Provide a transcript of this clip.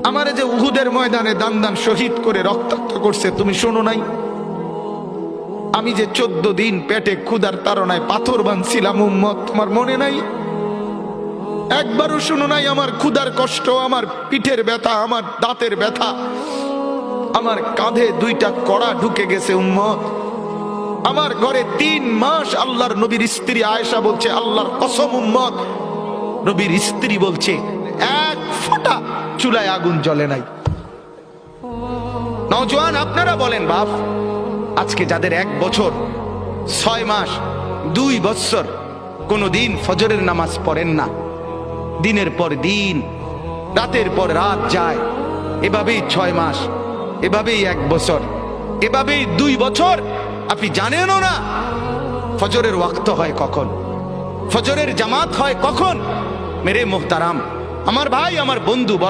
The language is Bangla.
আমারে যে উহুদের ময়দানে দান দান শহীদ করে রক্তাক্ত করছে তুমি শোনো নাই? আমি যে 14 দিন পেটে ক্ষুধার তাড়নায় পাথর বাঁধছিলাম উম্মত, তোমার মনে নাই? একবারও শুনো নাই আমার ক্ষুধার কষ্ট, আমার পিঠের ব্যথা, আমার দাঁতের ব্যথা, আমার কাঁধে 2টা কড়া ঢুকে গেছে উম্মত। আমার ঘরে 3 মাস আল্লাহর নবীর স্ত্রী আয়েশা বলছে, আল্লাহর কসম উম্মত, নবীর স্ত্রী বলছে এক ফোঁটা চুলায় আগুন জ্বলে নাই। নওজোয়ান আপনারা বলেন বাপ, আজকে যাদের 1 বছর 6 মাস 2 বছর কোনদিন ফজরের নামাজ পড়েন না, দিনের পর দিন রাতের পর রাত যায়, এভাবেই 6 মাস, এভাবেই 1 বছর, এভাবেই 2 বছর, আপনি জানেনও না ফজরের ওয়াক্ত হয় কখন, ফজরের জামাত হয় কখন। মেরে মুহতারাম, আমার ভাই, আমার বন্ধু, বলো